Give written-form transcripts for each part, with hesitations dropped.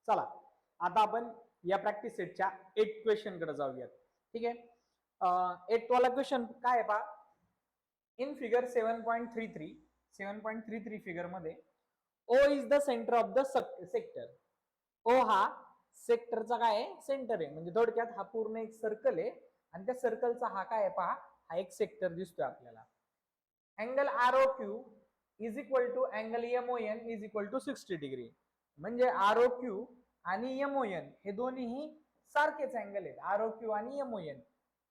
चला आता आपण या प्रॅक्टिस सेटच्या 8 क्वेश्चन कडे जाऊयात. ठीक आहे. 8 वाला क्वेश्चन काय आहे पहा. इन फिगर 7.33 फिगर मध्ये O is the centre of the sector. O हा सेक्टरचा काय आहे, सेंटर आहे. म्हणजे थोडक्यात हा पूर्ण एक सर्कल आहे आणि त्या सर्कलचा हा काय आहे पहा, हा एक सेक्टर दिसतोय आपल्याला. Angle R O Q is equal to angle M O N is equal to 60 degree. म्हणजे आर ओ क्यू आणि एम ओ एन हे दोन्हीही सारखेच अँगल आहेत. आर ओ क्यू आणि M O N.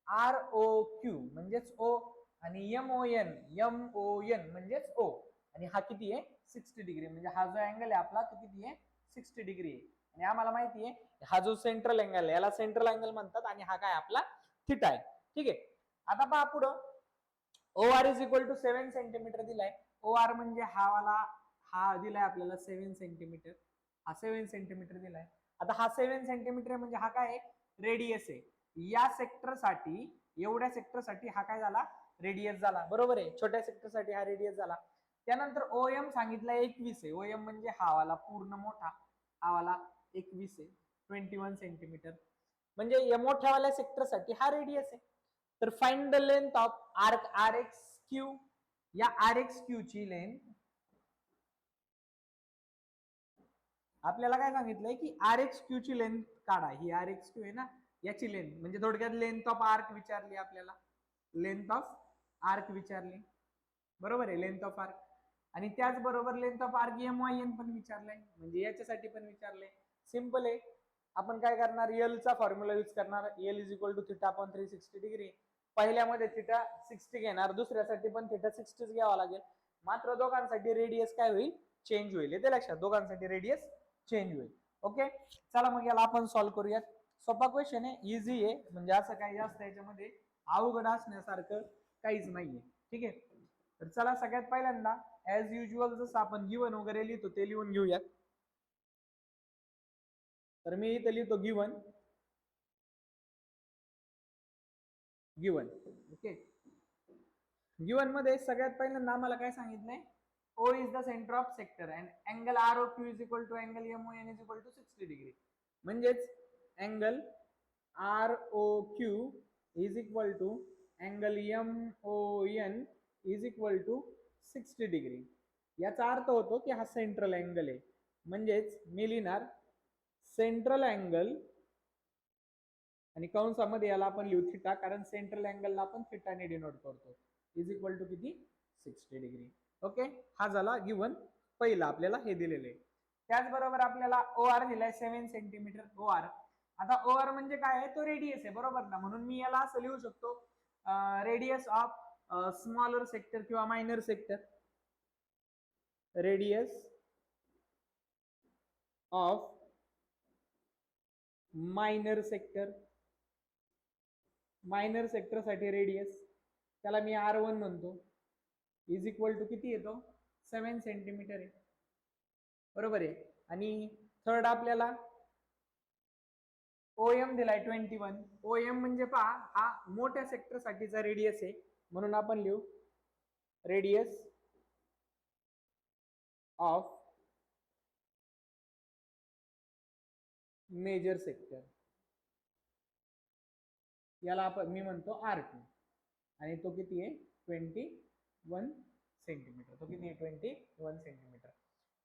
R O Q म्हणजेच O आणि M O N म्हणजेच ओ. आणि हा किती आहे, 60 डिग्री. म्हणजे हा जो अँगल आहे आपला तो किती आहे, 60 डिग्री आहे. आणि आम्हाला माहिती आहे हा जो सेंट्रल अँगल आहे याला सेंट्रल अँगल म्हणतात आणि हा काय आपला थिटा आहे. ठीक आहे. आता पहा पुढं O R is equal to 7 centimetre दिलाय. ओ आर म्हणजे हा वाला, हा दिलाय आपल्याला 7 सेंटीमीटर. हा 7 सेंटीमीटर दिलाय. आता हा 7 सेंटीमीटर म्हणजे हा काय आहे, रेडियस आहे. या सेक्टरसाठी, एवढ्या सेक्टरसाठी हा काय झाला, रेडियस झाला. बरोबर आहे. छोट्या सेक्टरसाठी हा रेडियस झाला. त्यानंतर ओ एम सांगितलंय 21 आहे. ओ एम म्हणजे हा वाला पूर्ण मोठा, हा वाला 21 आहे, 21 सेंटीमीटर. म्हणजे या मोठ्यावाल्या सेक्टरसाठी हा रेडियस आहे. तर find the length of arc R X Q. या आर एक्स क्यू ची लेंथ आपल्याला काय सांगितलंय की आर एक्स क्यू ची लेंथ काढा. ही आर एक्स क्यू आहे ना, याची लेंथ म्हणजे थोडक्यात लेंथ ऑफ आर्क विचारली आपल्याला. लेंथ ऑफ आर्क विचारली. बरोबर आहे, लेंथ ऑफ आर्क. आणि त्याचबरोबर length of arc M Y N पण विचारलंय, म्हणजे याच्यासाठी पण विचारलंय. सिंपल आहे. आपण काय करणार, एल चा फॉर्म्युला यूज करणार. L is equal to theta upon 360 degree. पहिल्यामध्ये थिटा 60 घेणार, दुसऱ्यासाठी पण थिटा 60 घ्यावा लागेल. मात्र दोघांसाठी रेडियस काय होईल, चेंज होईल. ते लक्षात, दोघांसाठी रेडियस चेंज होईल. ओके. चला मग याला आपण सॉल्व्ह करूयात. सोपा क्वेश्चन आहे, इझी आहे. म्हणजे असं काही जास्त याच्यामध्ये अवघड असण्यासारखं काहीच नाहीये. ठीक आहे. तर चला सगळ्यात पहिल्यांदा ऍज युजल जसं आपण गिवन वगैरे लिहितो ते लिहून घेऊयात. तर मी इथे लिहितो गिवन. ओके. गिवन मध्ये सगळ्यात पहिल्यांदा आम्हाला काय सांगितलंय, O is the centre of sector and angle R O Q is equal to angle M O N is equal to 60 degree. म्हणजेच angle R O Q is equal to angle M O N is equal to 60 degree. याचा अर्थ होतो की हा central angle आहे. म्हणजेच मी लिहिणार central angle आणि कंसामध्ये याला आपण लिहू थिटा, कारण सेंट्रल अँगलला आपण थिटाने डिनोट करतो. इज इक्वल टू किती, 60 डिग्री. ओके. हा झाला गिवन पहिला, आपल्याला हे दिलेले. त्याचबरोबर आपल्याला ओ आर दिलाय 7 सेंटीमीटर ओ आर. आता ओ आर म्हणजे काय आहे, तो रेडियस आहे. बरोबर ना. म्हणून मी याला असं लिहू शकतो, रेडियस ऑफ स्मॉलर सेक्टर किंवा minor sector. Radius of minor sector. Minor sector साठी रेडियस, त्याला मी R1 म्हणतो, इज इक्वल टू किती येतो, 7 सेंटीमीटर आहे. बरोबर आहे. आणि थर्ड आपल्याला ओएम दिलाय 21. ओएम म्हणजे पहा हा मोठ्या सेक्टर साठीचा रेडियस आहे. म्हणून आपण लिहू रेडियस ऑफ मेजर सेक्टर. याला आपण मी म्हणतो R2. आणि तो किती आहे, 21 सेंटीमीटर. तो किती आहे, 21 सेंटीमीटर.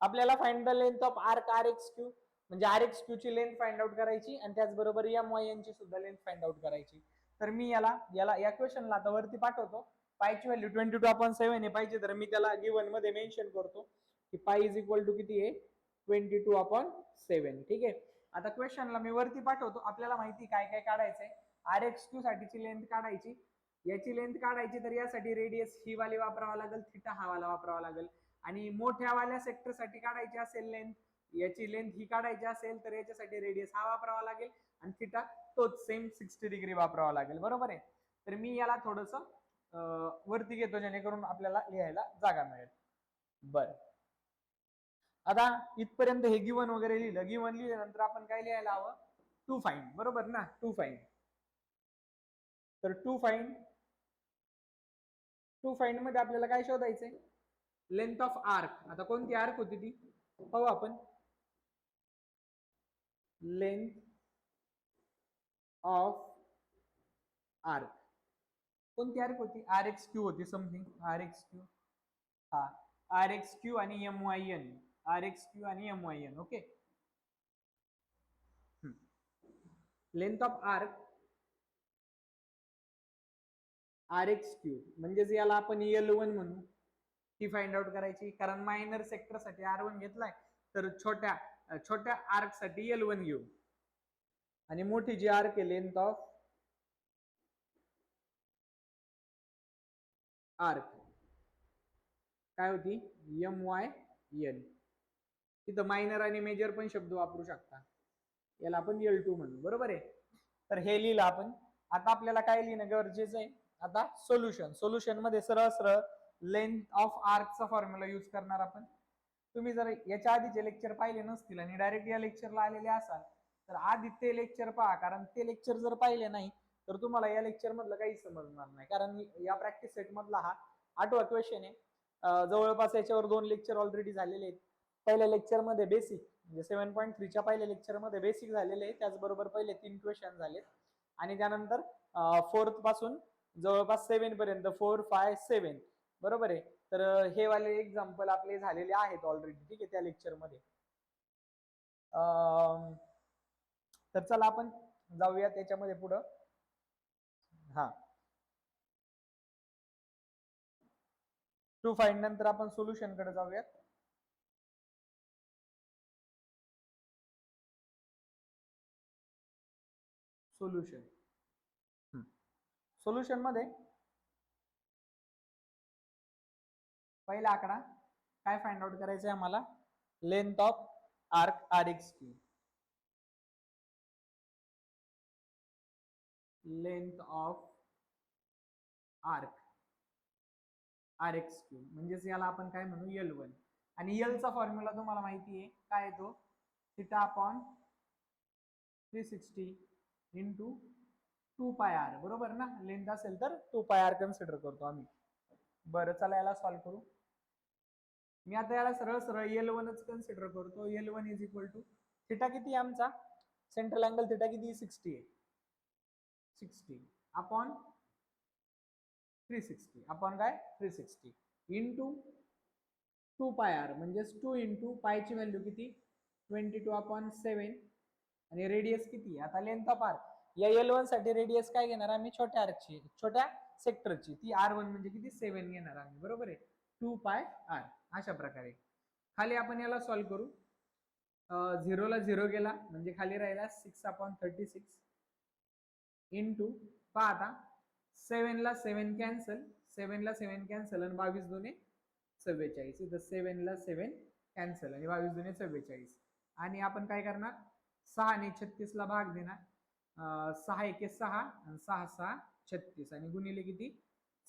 आपल्याला find the length of arc R X Q. म्हणजे आर एक्स क्यू ची लेंथ फाइंड आउट करायची आणि त्याचबरोबर एम वाय एन ची सुद्धा लेंथ फाइंड आउट करायची. तर मी याला या क्वेश्चनला आता वरती पाठवतो. पायची व्हॅल्यू 22/7 आहे पाहिजे, तर मी त्याला गिवन मध्ये मेन्शन करतो की पाय इज इक्वल टू किती आहे, 22/7. ठीक आहे. आता क्वेश्चनला मी वरती पाठवतो. आपल्याला माहिती काय काय काढायचंय. आर एक्स क्यू साठीची लेंथ काढायची, याची लेंथ काढायची, तर यासाठी रेडियस ही वाली वापरावा लागेल, थिटा हा वाला वापरावा लागेल. आणि मोठ्या वाल्या सेक्टर साठी काढायची असेल लेंथ, याची लेंथ ही काढायची असेल तर याच्यासाठी रेडियस हा वापरावा लागेल आणि थिटा तोच सेम 60 डिग्री वापरावा लागेल. बरोबर आहे. तर मी याला थोडस वरती घेतो जेणेकरून आपल्याला लिहायला जागा मिळेल. बर, आता इथपर्यंत हे गिवन वगैरे लिहिलं. गिवन लिहिल्यानंतर आपण काय लिहायला हवं, टू फाइंड. बरोबर ना, टू फाइंड. तर टू फाइंड मध्ये आपल्याला काय शोधायचंय, लेंथ ऑफ आर्क. आता कोणती आर्क होती ती पाहू आपण. Length of arc. कोणती आर्क होती? आर एक्स क्यू होती समथिंग. R X Q. हा, आर एक्स क्यू आणि M Y N. R X Q आणि M Y N. Okay. Length of arc R X Q म्हणजेच याला आपण L1 म्हणू. ती फाइंड आउट करायची, कारण मायनर सेक्टर साठी R1 घेतलाय, तर छोट्या छोट्या आर्क साठी L1 घेऊ. आणि मोठी जी आर्क आहे लेंथ ऑफ आर्क काय होती? M Y N. तिथं मायनर आणि मेजर पण शब्द वापरू शकता. याला आपण L2 म्हणू. बरोबर आहे. तर हे लिहिलं आपण. आता आपल्याला काय लिहिणं गरजेचं आहे? आता सोल्युशन मध्ये सरळ सरळ लेंथ ऑफ आर्कचा फॉर्म्युला यूज करणार आपण. तुम्ही जर याच्या आधीचे लेक्चर पाहिले नसतील आणि डायरेक्ट या लेक्चरला आलेले असाल तर आधी ते लेक्चर पहा, कारण ते लेक्चर जर पाहिले नाही तर तुम्हाला या लेक्चर मधलं काही समजणार नाही. कारण या प्रॅक्टिस सेट मधला हा 8वा क्वेश्चन आहे. जवळपास याच्यावर 2 लेक्चर ऑलरेडी झालेले आहेत. पहिल्या लेक्चर मध्ये बेसिक म्हणजे 7.3 च्या पहिल्या लेक्चर मध्ये बेसिक झालेले आहे, त्याचबरोबर पहिले 3 क्वेश्चन झालेत आणि त्यानंतर 4th पासून जवळपास 7 पर्यंत 4, 5, 7. बरोबर आहे. तर हे वाले एक्झाम्पल आपले झालेले आहेत ऑलरेडी. ठीक आहे, त्या लेक्चर मध्ये. तर चला आपण जाऊया त्याच्यामध्ये पुढं. हा, टू फाइंड नंतर आपण सोल्युशन कडे जाऊयात. सोल्युशन मध्ये पहिला आकडा काय फाइंड आउट करायचा आहे आम्हाला? Length of arc R X Q. Length of arc R X Q म्हणजेच याला आपण काय म्हणू? L1. आणि L चा फॉर्म्युला तुम्हाला माहिती आहे काय तो? Theta upon 360 into 2 pi R. बरोबर ना? लेंथ असेल तर 2 पाय आर कन्सिडर करतो आम्ही. बरं, चला याला सॉल्व्ह करू. मी आता याला सरळ सरळ L1च कन्सिडर करतो. L1 is equal to theta किती आहे आमचा? सेंट्रल अँगल थिटा किती? 60 आहे. 60 अपॉन 360 अपॉन काय? 360 इंटू 2 पाय आर म्हणजेच 2 इंटू पायची व्हॅल्यू किती? 22/7. आणि रेडियस किती? आता लेंथ ऑफ आर्क या L1 साठी रेडियस काय घेणार आम्ही? छोट्या आर्कची, छोट्या सेक्टरची. ती R1 म्हणजे किती? 7 घेणार आम्ही. बरोबर आहे. 2 पाय आर. अशा प्रकारे खाली आपण याला सॉल्व्ह करू. 0 ला 0 गेला म्हणजे खाली राहिला 6/36 इंटू पहा आता 7 ला 7 कॅन्सल, 7 ला 7 कॅन्सल आणि 22 दुने 44. इथं 7 ला 7 कॅन्सल आणि 22 दुने 44. आणि आपण काय करणार? 6 ने 36 ला भाग देणार. 6 एके 6 आणि 6 6 36 आणि गुणिले किती?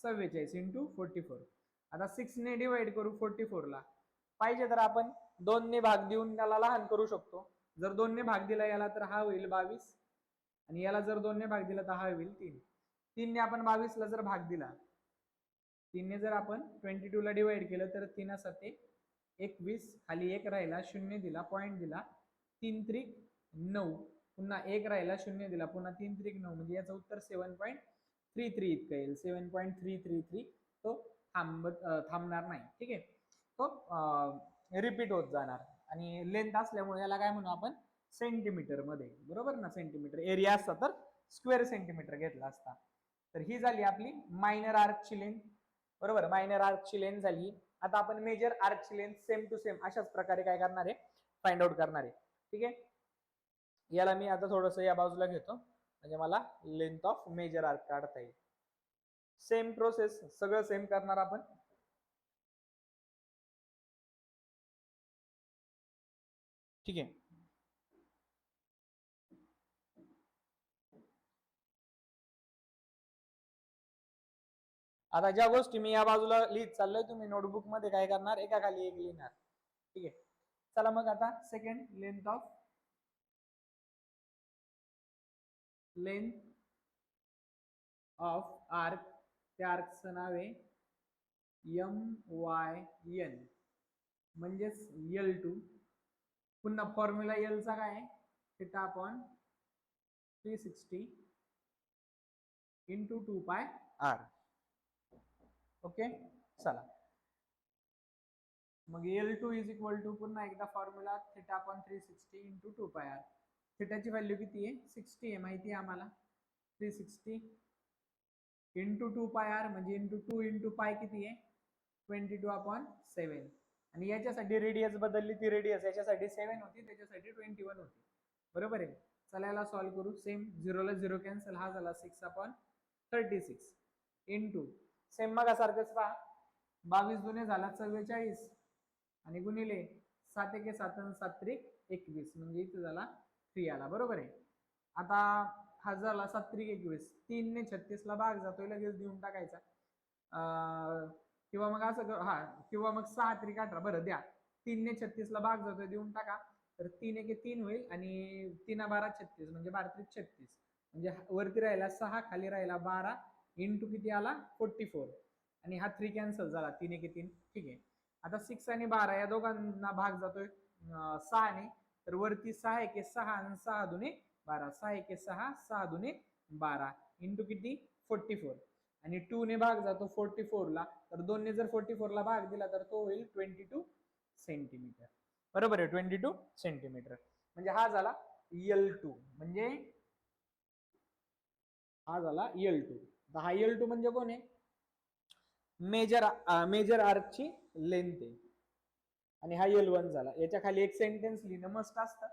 44 इंटू 44. आता 6 ने डिवाइड करू 44 ला. पाहिजे तर आपण 2 ने भाग देऊन त्याला लहान करू शकतो. जर 2 ने भाग दिला याला तर हा होईल 22 आणि याला जर 2 ने भाग दिला तर हा होईल 3. 3 ने आपण 22 ला जर भाग दिला, 3 ने जर आपण 22 ला डिवाइड केलं तर 3 7 21, खाली 1 राहिला, 0 दिला, पॉईंट दिला, 3 त्रिक 9, पुन्हा 1 राहिला, 0 दिला, पुन्हा 3 त्रिक 9 म्हणजे याचं उत्तर 7.33 इतकं येईल. 7.333. तो थांबणार नाही. ठीक आहे, तो रिपीट होत जाणार. आणि लेंथ असल्यामुळे याला काय म्हणू आपण? सेंटीमीटर मध्ये. बरोबर ना? सेंटीमीटर. एरिया असता तर स्क्वेअर सेंटीमीटर घेतला असता. तर ही झाली आपली मायनर आर्कची लेंथ. बरोबर, मायनर आर्कची लेंथ झाली. आता आपण मेजर आर्कची लेंथ सेम टू सेम अशाच प्रकारे काय करणार आहे? फाइंड आउट करणार आहे. ठीक आहे, याला मी आता थोडस या बाजूला घेतो म्हणजे मला लेंथ ऑफ मेजर आर्क काढता येईल. सेम प्रोसेस, सगळं सेम करणार आपण. ठीक आहे, आता ज्या गोष्टी मी या बाजूला लिहित चाललोय तुम्ही नोटबुक मध्ये काय करणार? एका खाली एक लिहिणार. ठीक आहे, चला मग आता सेकंड, लेंथ ऑफ आर्क. त्या आर्कचं नाव आहे MYN म्हणजेच L2. पुन्हा फॉर्म्युला L चा काय आहे? Theta upon 360 into 2 pi R. Okay, चला मग L2 इज इक्वल टू पुन्हा एकदा formula theta upon 360 into 2 pi R. थिटाची value किती आहे 60 आहे माहिती आहे आम्हाला. 360 इंटू 2 पाय आर म्हणजे इंटू 2 इंटू पाय किती आहे 22 अपॉन 7. आणि याच्यासाठी रेडियस बदलली, ती रेडियस याच्यासाठी 7 होती, त्याच्यासाठी 21 होती. बरोबर आहे. चला याला सॉल्व्ह करू. सेम 0 ला 0 कॅन्सल, हा झाला 6 अपॉन 36 इंटू सेम मगासारखंच पहा 22 दुने झाला 44 आणि गुणिले 7 एके 7 आणि 7 त्रिक 21 म्हणजे इथे झाला 3 आला. बरोबर आहे. आता हा झाला 7 त्रिक 21, 3 ने 36 ला भाग जातोय, लगेच देऊन टाकायचा. किंवा मग असं हा, किंवा मग 6 त्रिक 18. बरं द्या, 3 ने 36 ला भाग जातोय, देऊन टाका. तर 3 एके 3 होईल आणि 3 12 36 म्हणजे 12 त्रिक 36 म्हणजे वरती राहिला 6, खाली राहिला 12 इंटू किती आला 44 आणि हा 3 कॅन्सल झाला 3 एके 3. ठीक आहे. आता 6 आणि 12 या दोघांना भाग जातोय 6 ने, तर वरती 6 एके 6 आणि 6 दुने 12, 6 एके 6, 6 दुने 12 इंटू किती 44 आणि 2 ने भाग जातो 44 ला, तर 2 ने जर 44 ला भाग दिला तर तो होईल 22 सेंटीमीटर. बरोबर आहे, 22 सेंटीमीटर. म्हणजे हा झाला L2. म्हणजे हा झाला L2. हा L2 म्हणजे कोण आहे मेजर आर्कची लेंथ आहे. आणि हा L1 झाला. याच्या खाली एक सेंटेन्स लिहिणं मस्त असतं.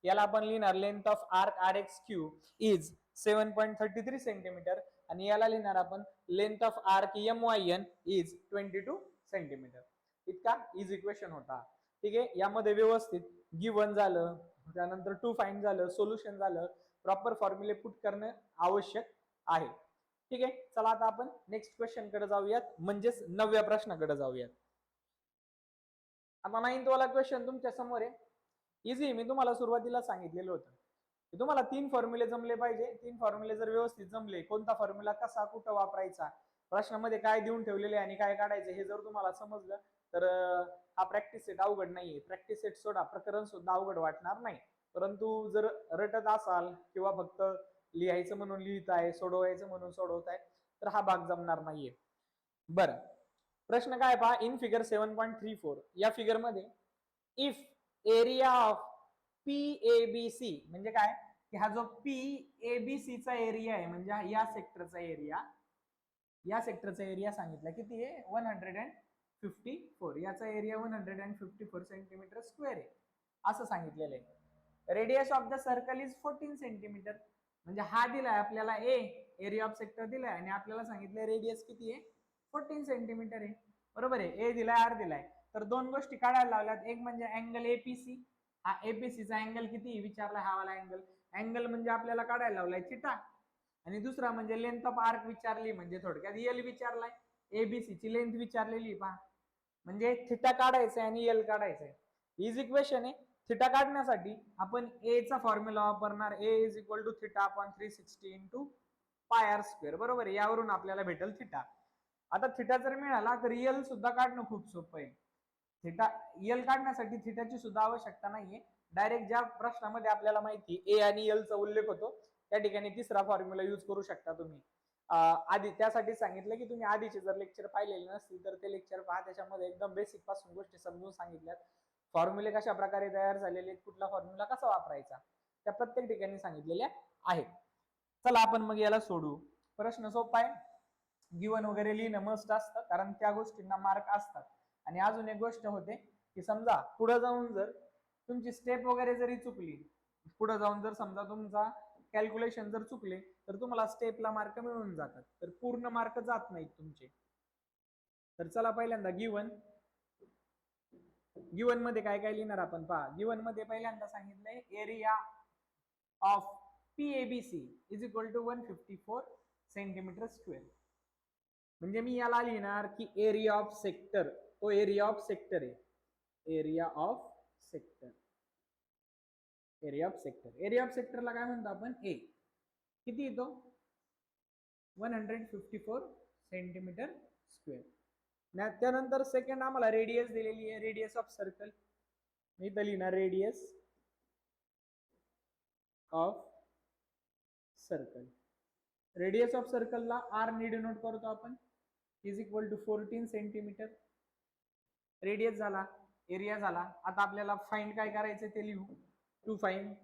याला आपण लिहिणार length of arc RX3 is 7.33 centimetre आणि याला लिहिणार आपण length of arc MYN is 22 centimetre. इतका इज इक्वेशन होता. ठीक आहे. यामध्ये व्यवस्थित गिवन झालं, त्यानंतर टू फाइंड झालं, सोल्युशन झालं, प्रॉपर फॉर्म्युले पुट करणं आवश्यक आहे. ठीक आहे. चला आता आपण नेक्स्ट क्वेश्चन कडे जाऊयात, म्हणजेच 9व्या प्रश्नाकडे जाऊयात. आता 9th वाला क्वेश्चन तुमच्या समोर आहे. इझी. मी तुम्हाला सुरुवातीला सांगितलेलं होतं की तुम्हाला 3 फॉर्म्युले जमले पाहिजे. 3 फॉर्म्युले जर व्यवस्थित जमले, कोणता फॉर्म्युला कसा कुठं वापरायचा, प्रश्नामध्ये काय देऊन ठेवलेले आणि काय काढायचे हे जर तुम्हाला समजलं तर हा प्रॅक्टिस सेट अवघड नाहीये. प्रॅक्टिस सेट सोडा, प्रकरण सुद्धा अवघड वाटणार नाही. परंतु जर रटत असाल किंवा फक्त लिहायचं म्हणून लिहिताय, सोडवायचं म्हणून सोडवताय, तर हा भाग जमणार नाहीये. बरं, प्रश्न काय पहा. इन फिगर 7.34 या फिगर मध्ये इफ एरिया ऑफ PABC म्हणजे काय की हा जो PABC चा एरिया आहे, म्हणजे या सेक्टरचा एरिया सांगितला किती आहे 154. याचा एरिया 154 सेंटीमीटर स्क्वेअर आहे असं सांगितलेलं आहे. Radius of the circle is 14 centimetre. म्हणजे हा दिलाय आपल्याला एरिया ऑफ सेक्टर दिलाय आणि आपल्याला सांगितलं रेडियस किती आहे 14 सेंटीमीटर आहे. बरोबर आहे. ए दिलाय, आर दिलाय, तर दोन गोष्टी काढायला लावल्यात. एक म्हणजे अँगल एपीसी. हा एपीसी चा अँगल किती विचारला, हा वाला अँगल म्हणजे आपल्याला काढायला लावलाय थिटा. आणि दुसरा म्हणजे लेंथ ऑफ आर्क विचारली, म्हणजे थोडक्यात एल विचारलाय. एबीसी ची लेंथ विचारलेली पहा, म्हणजे थिटा काढायचंय आणि एल काढायचंय. इज इक्वेशन आहे. थिटा काढण्यासाठी आपण ए चा फॉर्म्युला वापरणार. A is equal to theta upon 360 into pi R square. बरोबर आहे. यावरून आपल्याला भेटेल थिटा. आता थिटा जर मिळाला तर एल सुद्धा काढणं खूप सोपं आहे. थिटा एल काढण्यासाठी थिटाची सुद्धा आवश्यकता नाहीये. डायरेक्ट ज्या प्रश्नामध्ये आपल्याला माहिती ए आणि एल चा उल्लेख होतो त्या ठिकाणी तिसरा फॉर्म्युला यूज करू शकता तुम्ही. आधी त्यासाठी सांगितलं की तुम्ही आधीचे जर लेक्चर पाहिलेले नसतील तर ते लेक्चर पहा. त्याच्यामध्ये एकदम बेसिक पासून गोष्टी समजून सांगितल्यात. फॉर्म्युले कशा प्रकारे तयार झालेले आहेत, कुठला फॉर्म्युला कसा वापरायचा, त्या प्रत्येक ठिकाणी सांगितलेल्या आहेत. चला आपण मग याला सोडू. प्रश्न सोपा आहे. गिवन वगैरे लिहिणं मस्ट असतं, कारण त्या गोष्टींना मार्क असतात. आणि अजून एक गोष्ट होते की समजा पुढे जाऊन जर तुमची स्टेप वगैरे जरी चुकली, पुढे जाऊन जर समजा तुमचा कॅल्क्युलेशन जर चुकले तर तुम्हाला स्टेपला मार्क मिळून जातात, तर पूर्ण मार्क जात नाहीत तुमचे. तर चला पहिल्यांदा गिवन मध्ये काय काय लिहिणार आपण पहा. गिवन मध्ये पहिल्यांदा सांगितलंय area of PABC is equal to 154 centimetre square. म्हणजे मी याला लिहिणार की एरिया ऑफ सेक्टर, तो एरिया ऑफ सेक्टर आहे. Area of sector, area of sector, area of सेक्टरला काय म्हणतो आपण ए. किती येतो 154 सेंटीमीटर स्क्वेअर. त्यानंतर सेकंड आम्हाला रेडियस दिलेली आहे, रेडियस ऑफ सर्कल. मी इथं लिहिणार radius of circle. Radius of सर्कलला आर ने डिनोट करतो आपण, is equal to 14 centimetre. Radius झाला, एरिया झाला. आता आपल्याला फाइंड काय करायचं ते लिहू. टू फाइंड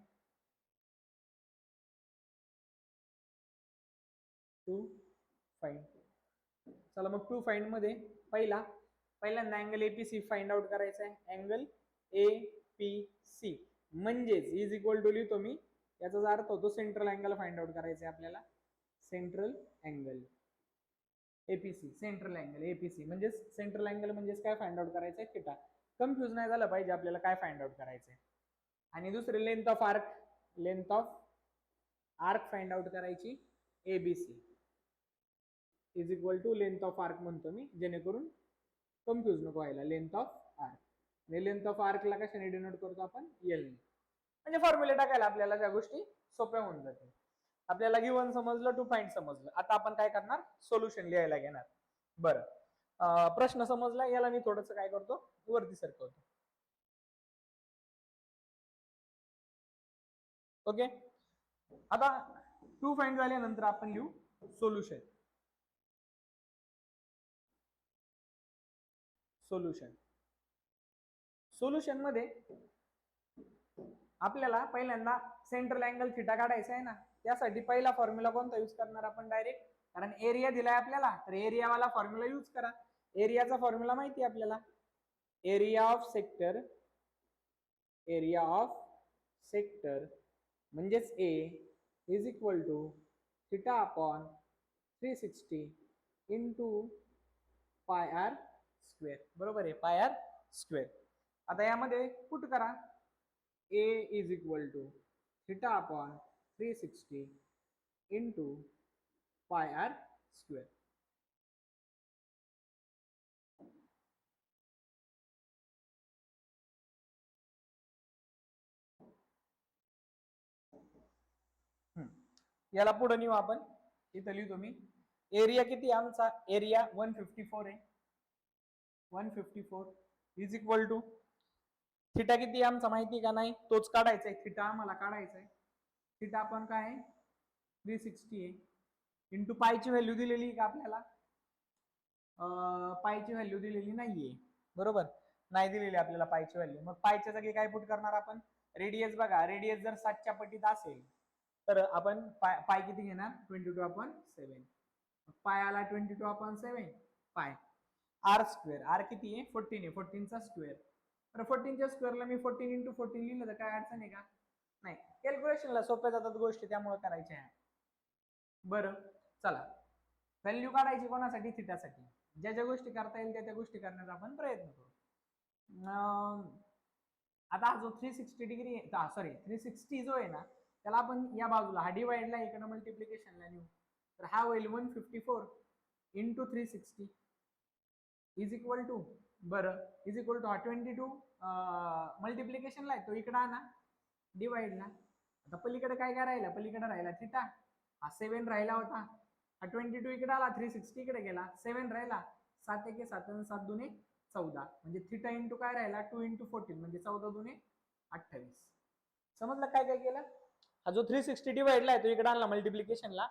चला मग टू फाइंड मध्ये पहिल्यांदा अँगल एपीसी फाइंड आउट करायचा आहे. अँगल एपीसी म्हणजेच इज इक्वल टू लिहितो मी, याचा अर्थ होतो सेंट्रल अँगल फाइंड आउट करायचा आहे आपल्याला. Central angle APC, central angle APC म्हणजेच सेंट्रल अँगल म्हणजेच काय फाइंड आउट करायचं आहे, थिटा. कन्फ्युज नाही झालं पाहिजे आपल्याला काय फाइंड आउट करायचंय. आणि दुसरे length of arc find out करायची, ABC is equal to length of arc म्हणतो मी, जेणेकरून कन्फ्युज नको व्हायला. लेंथ ऑफ आर्क, आणि लेंथ ऑफ आर्कला कशाने डिनोट करतो आपण, एल ने. म्हणजे फॉर्म्युले टाकायला आपल्याला त्या गोष्टी सोप्या होऊन जातील. आपल्याला गिव्हन समजलं, टू फाइंड समजलं. आता आपण काय करणार, सोल्युशन लिहायला घेणार. बरं, प्रश्न समजला, याला मी थोडंसं काय करतो, वरती सरकवतो. ओके, आता टू फाइंड झाल्यानंतर आपण लिहू सोल्युशन. सोल्युशन मध्ये आपल्याला पहिल्यांदा सेंट्रल अँगल थिटा काढायचा आहे ना, त्यासाठी पहिला फॉर्म्युला कोणता यूज करणार आपण डायरेक्ट, कारण एरिया दिलाय आपल्याला, तर एरियावाला फॉर्म्युला यूज करा. एरियाचा फॉर्म्युला माहिती आहे आपल्याला, एरिया ऑफ सेक्टर म्हणजेच A is equal to theta upon 360 into pi R square. बरोबर आहे, पाय आर स्क्वेअर. आता यामध्ये पुट करा, A is equal to theta upon 360 into pi R square. याला पुढे नेऊ आपण, इथं लिहितो मी. एरिया किती आमचा, एरिया 154 आहे. 154 इज इक्वल टू थिटा किती आमचा माहिती का नाही, तोच काढायचा आहे. थिटा आम्हाला काढायचा आहे. थिटा आपण काय आहे, 360 आहे. इंटू पायची व्हॅल्यू दिलेली का आपल्याला, पायची व्हॅल्यू दिलेली नाहीये. बरोबर, नाही दिलेली आपल्याला पायची व्हॅल्यू. मग पायच्या जागी काय पुट करणार आपण, रेडियस. बघा, रेडियस जर 7च्या पटीत असेल तर आपण पाय किती घेणार, 22/7. पाय आला 22/7 पाय. आर स्क्वेअर, आर किती आहे, 14 आहे, 14चा स्क्वेअर. तर 14च्या स्क्वेअरला मी 14 इंटू 14 लिहिलं तर काय अडचण आहे का, नाही. कॅल्क्युलेशनला सोप्या जातात गोष्टी, त्यामुळे करायच्या आहे. बरं, चला व्हॅल्यू काढायची कोणासाठी, थिटासाठी. ज्या ज्या गोष्टी करता येईल त्या गोष्टी करण्याचा आपण प्रयत्न करू. आता हा जो 360 डिग्री, सॉरी 360 जो आहे ना, त्याला आपण या बाजूला हा डिवाइडला इकडे मल्टिप्लिकेशनला नेऊ, तर हा होईल 154 इंटू 360 इज इक्वल टू, बरं इज इक्वल टू हा 22 मल्टिप्लिकेशनला आहे, तो इकडे आणा डिवाइडला. आता पलीकडे काय काय राहिला, पलीकडे राहिला थिटा, हा 7 राहिला होता. हा 22 इकडे आला, 360 इकडे गेला, 7 राहिला. 7 1 7 आणि 7 2 14, म्हणजे थिटा इंटू काय राहिला, 2 इंटू 14 म्हणजे 14 2 28. समजलं काय काय केलं. हा जो 360 डिवाइडला आहे तो इकडे आणला मल्टिप्लिकेशनला,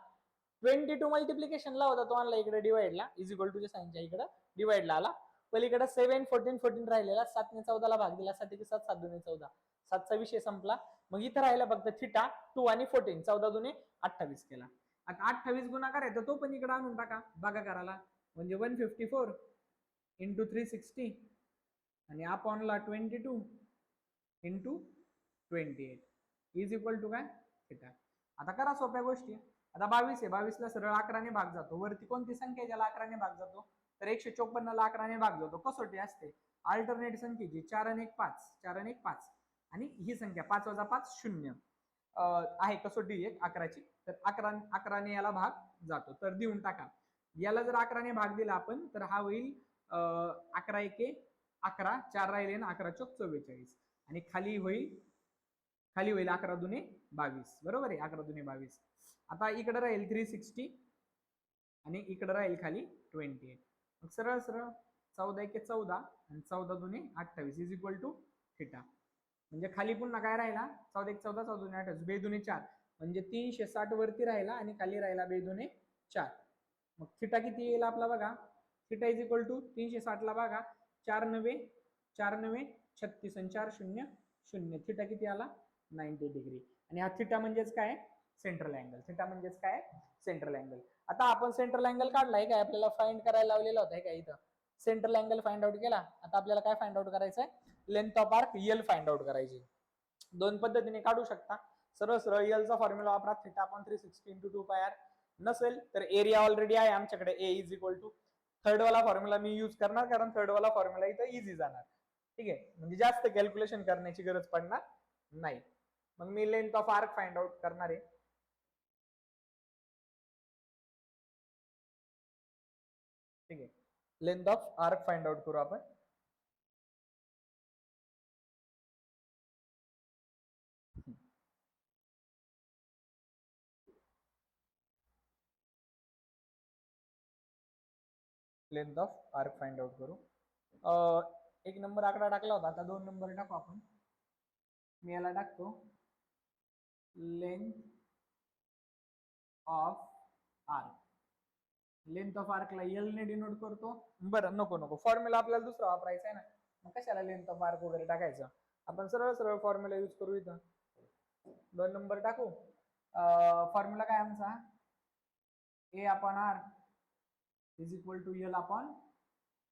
22 मल्टिप्लिकेशनला होता तो आणला इकडे डिवाइडला, इज इक्वल टू च्या साइनच्या इकडे डिवाइडला आला. पलीकडे 7 14 14 राहिलेला, 7 ने 14 ला भाग दिला, 7 1 7 7 2 14, 7चा विषय संपला. मग इथं राहिला फक्त थिटा, 2 आणि 14, 14 2 28 केला. आता 28 गुणाकार आहे तर तो पण इकडे आणून टाका भागाकाराला, म्हणजे 154 इंटू 360 आणि अपॉनला 22 इंटू 28 इज इक्वल टू काय, थिटा. आता करा सोप्या गोष्टी. आता 22 आहे, 22 ला सरळ 11 ने भाग जातो. वरती कोणती संख्या ज्याला 11 ने भाग जातो, तर 154 ला 11 ने भाग जातो. कसोटी असते अल्टरनेट संख्येची, 4 आणि 1 5, 4 आणि 1 5, आणि ही संख्या 5 वजा 5 0 आहे कसोटी एक 11ची. तर 11 ने याला भाग जातो, तर देऊन टाका. याला जर 11 ने भाग दिला आपण तर हा होईल 11 1 11, 4 राहिले ना, 11 चौक 44, आणि खाली होईल 11 दुने 22. बरोबर आहे, 11 दुने 22. आता इकडे राहील 360 आणि इकडे राहील खाली 28. मग सरळ सरळ 14 1 14 आणि 14 दुने 28 इज इक्वल टू थिटा. म्हणजे खाली पुन्हा काय राहिला, 14 1 14, 14 2 28, 2 दुने 4, म्हणजे 360 वरती राहिला आणि खाली राहिला 2×4. मग थिटा किती येईल आपला बघा. थिटा इज इक्वल टू 360 ला बघा 4×9 36 आणि 4×0 0. थिटा किती आला 90 डिग्री. आणि हा थिटा म्हणजेच काय सेंट्रल अँगल. थिटा म्हणजेच काय सेंट्रल अँगल. आता आपण सेंट्रल अँगल काढलाय काय आपल्याला फाइंड करायला लावलेला होता काय इथं सेंट्रल अँगल फाइंड आउट केला. आता आपल्याला काय फाइंड आउट करायचं आहे length of arc L find out करायची. दोन पद्धतीने काढू शकता. सरळ सरळ यल चा फॉर्म्युला वापरा थिटा अपॉन 360 × 2 पाय आर. नसेल तर एरिया ऑलरेडी आहे आमच्याकडे ए इज इक्वल टू थर्ड वाला फॉर्म्युला मी यूज करणार कारण थर्ड वाला फॉर्म्युला इथं इझी जाणार. ठीक आहे म्हणजे जास्त कॅल्क्युलेशन करण्याची गरज पडणार नाही. मग मी length of arc find out करणार आहे. ठीक आहे length of arc find out करू आपण. Length of arc find out करू. एक नंबर आकडा टाकला होता आता 2 नंबर टाकू आपण. मी याला टाकतो length of arc. Length of आर्कला एल ने डिनोट करतो. बरं नको फॉर्म्युला आपल्याला दुसरा वापरायचा आहे ना मग कशाला लेंथ ऑफ आर्क वगैरे टाकायचं. आपण सरळ सरळ फॉर्म्युला यूज करू. इथं 2 नंबर टाकू. फॉर्म्युला काय आमचा A upon R is equal to L upon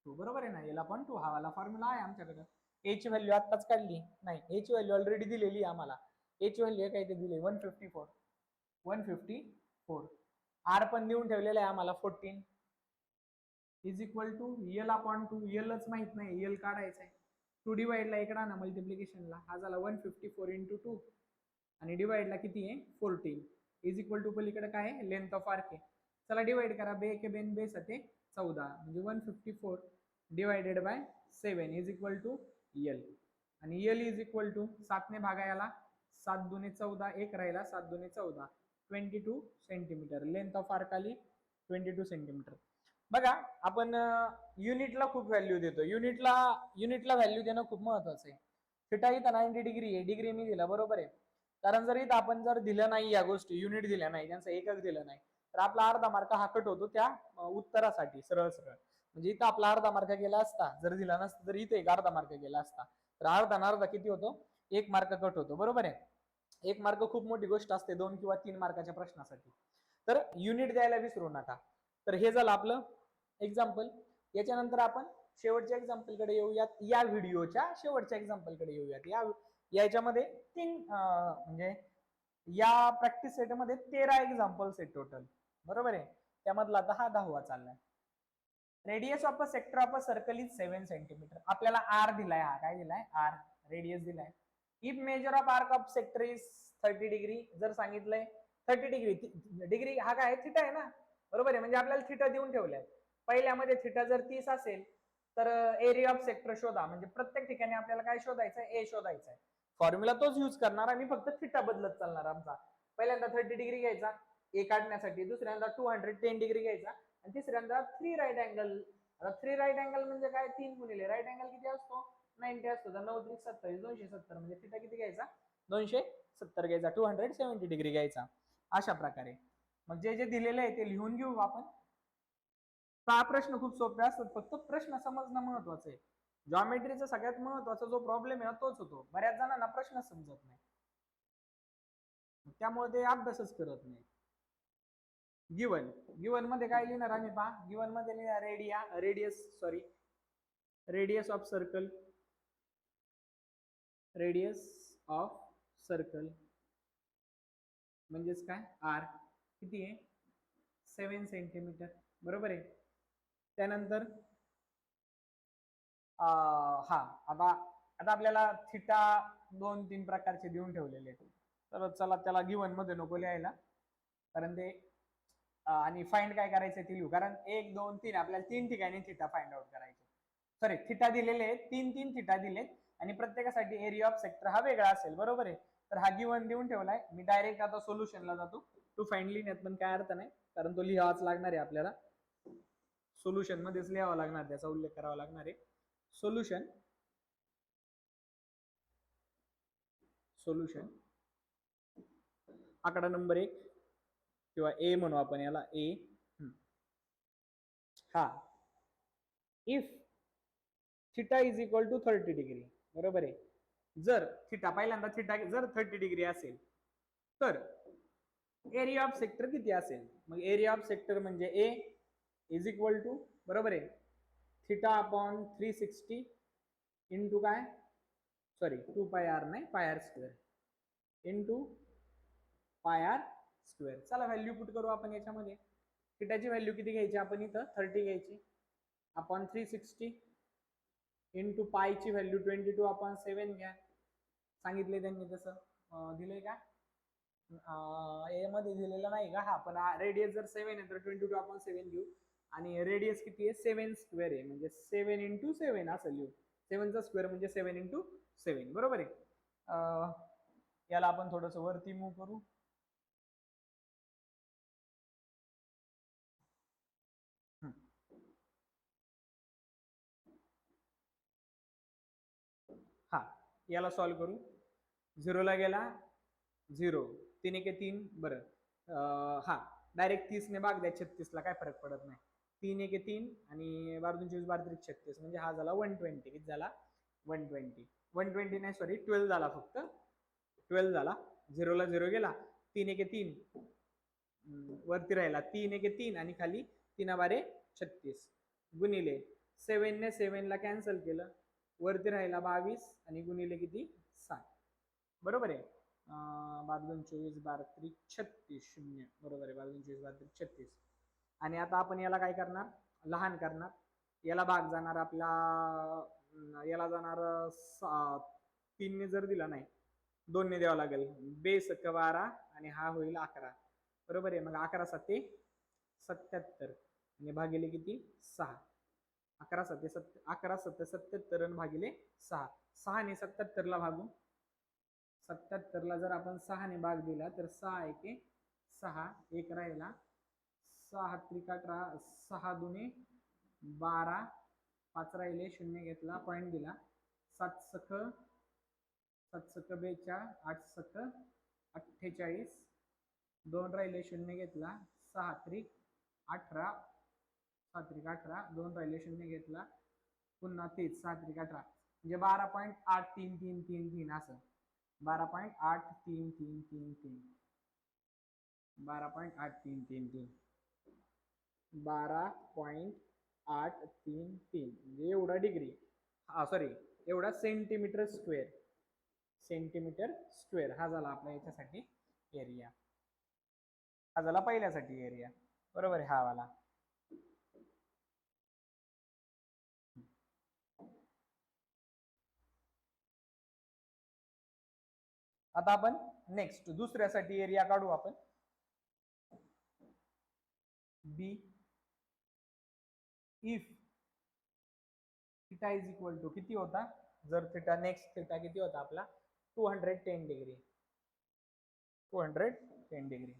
2. बरोबर आहे ना एल अपॉन 2 हा वाला फॉर्म्युला आहे आमच्याकडे. ए ची व्हॅल्यू आत्ताच काढली नाही ए ची व्हॅल्यू ऑलरेडी दिलेली आहे आम्हाला. ए ची व्हॅल्यू काय ते दिली 154 आर पण देऊन ठेवलेला आहे आम्हाला 14 is equal to L upon 2. एलच माहित नाही एल काढायचा आहे. 2 डिवाइडला इकडे ना मल्टिप्लिकेशनला हा झाला 154 × 2 आणि डिवाइडला किती आहे 14 इज इक्वल टू पलीकडे काय आहे लेंथ ऑफ आर्क आहे. चला डिवाइड करा बे के बेन बे सते 14 म्हणजे 154 divided by 7 is equal to L. आणि एल इज इक्वल टू 7 ने भागा याला 7 दुने 14 एक राहिला 7 दुने 14 22 सेंटीमीटर. लेंथ ऑफ आर्क आली 22 सेंटीमीटर. बघा आपण युनिटला खूप व्हॅल्यू देतो. युनिटला व्हॅल्यू देणं खूप महत्वाचं आहे. थिटा इथं 90 डिग्री आहे डिग्री मी दिला बरोबर आहे. कारण जर इथं आपण जर दिलं नाही या गोष्टी युनिट दिल्या नाही त्यांचं एकक दिलं नाही तर आपला अर्धा मार्क हा कट होतो त्या उत्तरासाठी सरळ सरळ. म्हणजे इथं आपला अर्धा मार्क गेला असता जर दिला नसता तर इथे एक अर्धा मार्क गेला असता तर अर्धा किती होतो 1 मार्क कट होतो बरोबर आहे. 1 मार्क खूप मोठी गोष्ट असते 2 किंवा 3 मार्काच्या प्रश्नासाठी. तर युनिट द्यायला विसरू नका. तर हे झालं आपलं एक्झाम्पल. याच्यानंतर आपण शेवटच्या एक्झाम्पल कडे येऊयात. या व्हिडिओच्या शेवटच्या एक्झाम्पल कडे येऊयात. याच्यामध्ये 3 म्हणजे या प्रॅक्टिस सेट मध्ये 13 एक्झाम्पल्स आहेत टोटल बरोबर आहे. त्यामधला 10वा चाललाय. Radius of a sector of a circle is 7 centimetre. आपल्याला आर दिलाय. हा काय दिलाय आर रेडियस दिलाय. If measure of arc of sector is 30 degree. जर सांगितलंय 30 डिग्री हा काय थिटा आहे ना बरोबर आहे. म्हणजे आपल्याला थिटा देऊन ठेवलाय. पहिल्यामध्ये थिटा जर 30 असेल तर एरिया ऑफ सेक्टर शोधा. म्हणजे प्रत्येक ठिकाणी आपल्याला काय शोधायचं आहे ए शोधायचं आहे. फॉर्म्युला तोच यूज करणार आम्ही फक्त थिटा बदलत चालणार आमचा. पहिल्यांदा 30 डिग्री घ्यायचा ए काढण्यासाठी. दुसऱ्यांदा 210 डिग्री घ्यायचा आणि तिसऱ्यांदा 3 राईट अँगल. आता 3 राईट अँगल म्हणजे काय 3 गुणिले राईट अँगल किती असतो 90 असतो. तर 9 × 70 270 म्हणजे थिटा किती घ्यायचा 270 घ्यायचा 270 डिग्री घ्यायचा. अशा प्रकारे मग जे जे दिलेले आहे ते लिहून घेऊ आपण. हा प्रश्न खूप सोपे असतात फक्त प्रश्न समजणं महत्वाचं आहे. जॉमेट्रीचा सगळ्यात महत्वाचा जो प्रॉब्लेम आहे तोच होतो. बऱ्याच जणांना प्रश्न समजत नाही त्यामुळे ते अभ्यासच करत नाही. गिवन मध्ये काय लिहिणार आम्ही पहा. गिवन मध्ये लिहिणार रेडियस ऑफ सर्कल म्हणजेच काय आर किती आहे 7 सेंटीमीटर बरोबर आहे. त्यानंतर हा आता आपल्याला थिटा 2-3 प्रकारचे देऊन ठेवलेले आहेत. तर चला त्याला गिवन मध्ये नको लिहायला कारण ते आणि फाइंड काय करायचं ते लिहू. कारण 1 2 3 आपल्याला 3 ठिकाणी थिटा फाइंड आउट करायचे. सॉरी थिटा दिलेले आहेत 3 थिटा दिलेत आणि प्रत्येकासाठी एरिया ऑफ सेक्टर हा वेगळा असेल बरोबर आहे. तर हा गिवन देऊन ठेवलाय. मी डायरेक्ट आता सोल्युशनला जातो. टू फाइंड लिहिण्यात पण काय अर्थ नाही कारण तो लिहावाच लागणार आहे आपल्याला. सोल्युशन मध्येच लिहावा लागणार त्याचा उल्लेख करावा लागणार आहे. सोल्युशन आकडा नंबर 1 किंवा ए म्हणू आपण याला ए. हा if theta is equal to 30 degree, बरोबर आहे. जर थिटा पहिल्यांदा थिटा जर 30 डिग्री असेल तर एरिया ऑफ सेक्टर किती असेल? मग एरिया ऑफ सेक्टर म्हणजे ए इज इक्वल टू, बरोबर आहे, थिटा अपॉन 360 इंटू काय, सॉरी 2 पाय आर नाही, pi R square into pi R square. चला व्हॅल्यू पुट करू आपण याच्यामध्ये. थिटाची व्हॅल्यू किती घ्यायची आपण इथं? 30 घ्यायची अपॉन 360 इंटू पायची व्हॅल्यू 22 अपॉन 7 घ्या. सांगितले त्यांनी तसं दिलंय का? ए मध्ये दिलेलं नाही का? हा, पण रेडियस जर 7 आहे तर 22 अपॉन 7 घेऊ आणि रेडियस किती आहे? 7 स्क्वेअर आहे, म्हणजे 7 इंटू 7 असं लिहू. 7 चा स्क्वेअर म्हणजे 7 इंटू 7, बरोबर आहे. याला आपण थोडस वरती मूव्ह करू. हा, याला सॉल्व्ह करू. 0 ला गेला 0, 3 एके 3, बरं हा डायरेक्ट 30 ने भाग द्या 36 ला, काय फरक पडत नाही. 3 एके 3 आणि 12 24 12 36, म्हणजे हा झाला 120. किती झाला? 120. 120 नाही, सॉरी 12 झाला, फक्त 12 झाला. 0 ला 0 गेला, 3 एके 3 वरती राहिला 3 एके 3 आणि खाली 3 बारे 36 गुणिले 7 ने 7 ला कॅन्सल केलं, वरती राहिला 22 आणि गुणिले किती? 7, बरोबर आहे. 12 24 12 36 0, बरोबर आहे. 12 24 12 36. आणि आता आपण याला काय करणार? लहान करणार. याला भाग जाणार आपला, याला जाणार 3 ने जर दिला नाही, 2 ने द्यावा लागेल. बेस 12 आणि हा होईल 11, बरोबर आहे. मग 11 7 77 आणि भागिले किती? 6. 11 7 77 आणि भागिले 6. 6 ने 77 ला भागू. 77 ला जर आपण 6 ने भाग दिला तर 6 एके 6, एक राहिला, 6 त्रिक 18, 6 दुने 12, 5 राहिले, 0 घेतला, पॉईंट दिला, 7 सख 42, 8 सख 48, 2 राहिले, 0 घेतला, 6 त्रिक 18, 6 त्रिक 18, 2 राहिले, 0 घेतला, पुन्हा तेच 6 त्रिक 18, म्हणजे 12.8333 असं. 12.8333 12.8333 12.833 म्हणजे एवढा डिग्री, सॉरी एवढा सेंटीमीटर स्क्वेअर. सेंटीमीटर स्क्वेअर हा झाला आपल्या याच्यासाठी एरिया. हा झाला पहिल्यासाठी एरिया, बरोबर आहे. हा वाला आता आपण नेक्स्ट दुसऱ्यासाठी एरिया काढू आपण. B if theta is equal to किती होता? जर थिटा नेक्स्ट थिटा किती होता आपला? 210 डिग्री. 210 डिग्री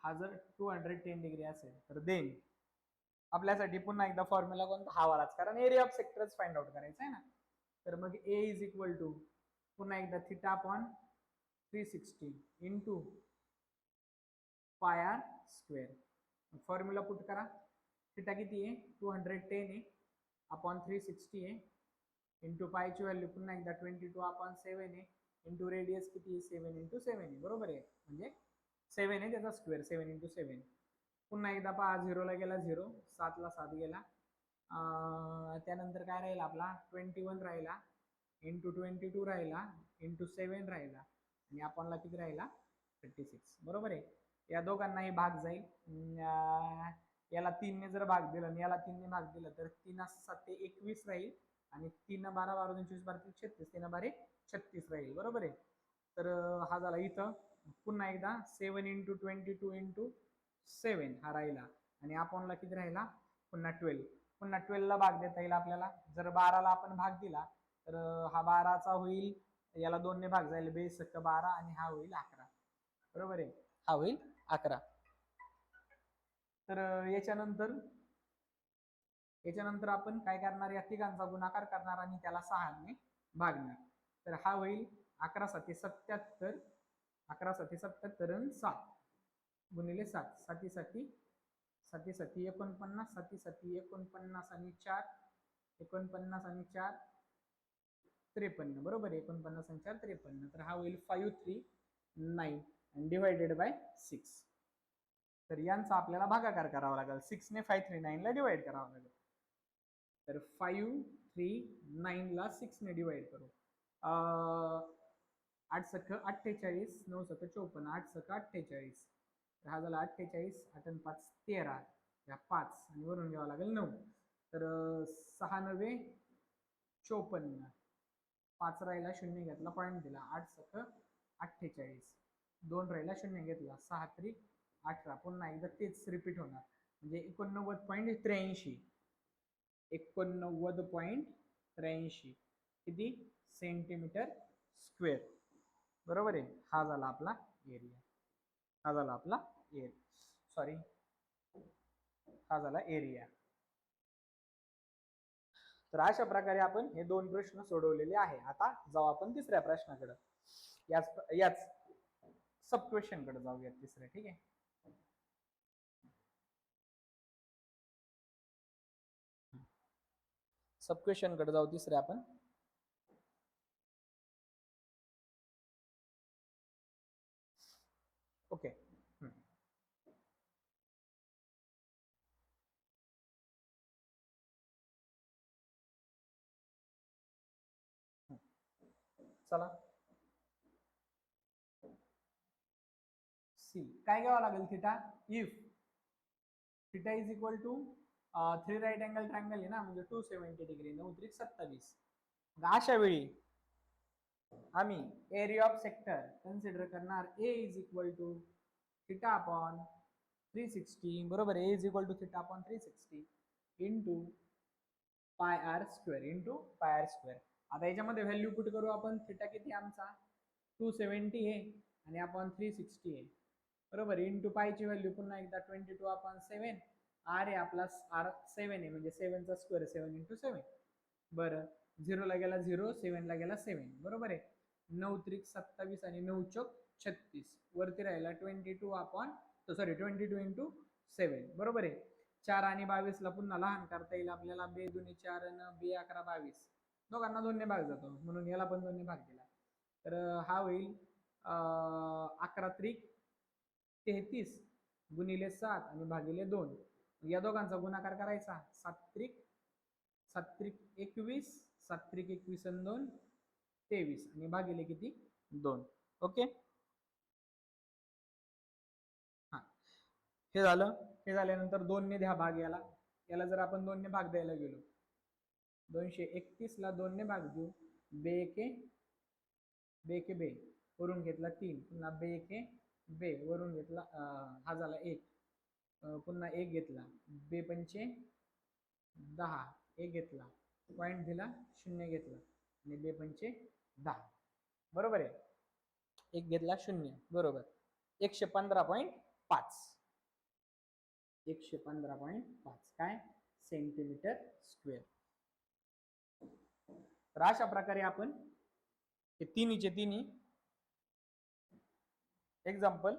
हा जर 210 डिग्री असेल तर देन आपल्यासाठी पुन्हा एकदा फॉर्म्युला कोणता? हा वालाच, कारण एरिया ऑफ सेक्टरच फाइंड आउट करायचा आहे ना. तर मग ए इज इक्वल टू पुन्हा एकदा theta upon 360 into pi R square. Formula put करा. थिटा किती आहे? 210 आहे अपॉन 360 आहे इंटू पायची व्हॅल्यू पुन्हा एकदा 22 अपॉन 7 आहे इंटू रेडियस किती? 7 इंटू 7 आहे, बरोबर आहे. म्हणजे 7 आहे त्याचा स्क्वेअर, 7 इंटू 7. पुन्हा एकदा पहा, 0 ला गेला 0, 7 ला 7 गेला, त्यानंतर काय राहिला आपला? 21 राहिला इंटू 22 राहिला इंटू 7 राहिला आणि आपणला किती राहिला? 36, बरोबर आहे. या दोघांनाही भाग जाईल. याला 3 ने जर भाग दिला आणि याला 3 ने भाग दिला तर 3 7 21 राहील आणि 3 12 12 24 12 36, 3 बारे 36 राहील, बरोबर आहे. तर हा झाला इथं. पुन्हा एकदा 7 इंटू 22 इंटू 7 हा राहिला आणि आपणला किती राहिला? पुन्हा 12. पुन्हा 12 ला भाग देता येईल आपल्याला. जर 12 ला आपण भाग दिला तर हा 12चा होईल, याला 2 ने भाग जाईल, बेस 12 आणि हा होईल 11, बरोबर आहे. हा होईल 11. तर याच्यानंतर आपण काय करणार? या तिघांचा गुणाकार करणार आणि त्याला 6 ने भागणार. तर हा होईल 11 7 77 11 7 77 आणि 7 गुणिले 7 7 7 7 7 49 7 7 49 आणि 4 49 आणि 4 53 बरोबर 49 आणि 4 53 तर हा होईल 539 आणि डिवायडेड बाय 6 तर यांचा आपल्याला भागाकार करावा लागेल 6 ने 539 ला डिवाइड करावा लागेल तर 539 ला 6 ने डिवाइड करू 8 सख 48 9 सख 54 8 सख 48 तर हा झाला 48 8 आणि 5 13 या 5 आणि वरून घ्यावा लागेल 9 तर 6 9 54 5 राहिला 0 घेतला पॉईंट दिला 8 सख 48 2 राहिला 0 घेतला 6 3 18 पुन्हा एकदा तेच रिपीट होणार म्हणजे 89.83 89.83 किती सेंटीमीटर स्क्वेअर बरोबर आहे हा झाला आपला एरिया हा झाला आपला सॉरी हा झाला एरिया तर अशा प्रकारे आपण हे दोन प्रश्न सोडवलेले आहे आता जाऊ आपण तिसऱ्या प्रश्नाकडे याच सब क्वेश्चन कडे जाऊयात तिसऱ्या ठीक आहे सब क्वेश्चन कडे जाऊ तिसऱ्या आपण ओके चला सी काय घ्यावं लागेल theta if theta is equal to 3 right angle triangle आहे ना म्हणजे 270 डिग्री 9 त्रिक 27 अशा वेळी आम्ही एरिया ऑफ सेक्टर कन्सिडर करणार A is equal to theta upon 360 बरोबर A is equal to theta upon 360 into pi R square आता याच्यामध्ये व्हॅल्यू पुट करू आपण थिटा किती आमचा 270 आहे आणि आपण 360 आहे बरोबर इंटू पायची व्हॅल्यू पुन्हा एकदा 22 अपॉन 7 आर आहे आपला आर 7 आहे म्हणजे 7 चा स्क्वेअर 7 इंटू 7 बरं 0 ला गेला 0 7 ला गेला 7 बरोबर आहे 9 त्रिक 27 आणि 9 चौक 36 वरती राहिला 22 अपॉन सॉरी 22 इंटू 7 बरोबर आहे 4 आणि 22 ला पुन्हा लहान करता येईल आपल्याला बे दुनी 4 आणि बे 11 22 दोघांना दोन्ही भाग जातो म्हणून याला पण दोन्ही भाग दिला तर हा होईल 11 त्रिक 33 गुणिले 7 आणि भागिले 2 या दोघांचा गुणाकार करायचा 7 त्रिक 21 7 त्रिक 21 आणि 2 23 आणि भागिले किती 2 ओके हा हे झालं हे झाल्यानंतर 2 ने द्या भाग याला जर आपण 2 ने भाग द्यायला गेलो 231 ला 2 ने भाग देऊ बे के बे वरून घेतला 3 पुन्हा बे के बे वरून घेतला हा झाला 1 पुन्हा 1 घेतला बे पंचे 10 1 घेतला पॉईंट दिला 0 घेतला आणि बे पंचे 10 बरोबर आहे 1 घेतला 0 बरोबर 115.5 115.5 काय सेंटीमीटर स्क्वेअर तर अशा प्रकारे आपण हे तिन्ही एक्झाम्पल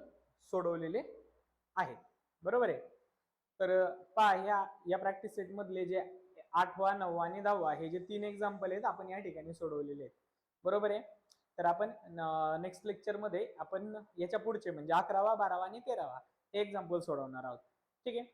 सोडवलेले आहेत बरोबर आहे तर पहा या प्रॅक्टिस सेट मधले जे 8वा 9वा आणि 10वा हे जे 3 एक्झाम्पल आहेत आपण या ठिकाणी सोडवलेले आहेत बरोबर आहे तर आपण नेक्स्ट लेक्चर मध्ये आपण याच्या पुढचे म्हणजे 11वा 12वा आणि 13वा हे एक्झाम्पल सोडवणार आहोत ठीक आहे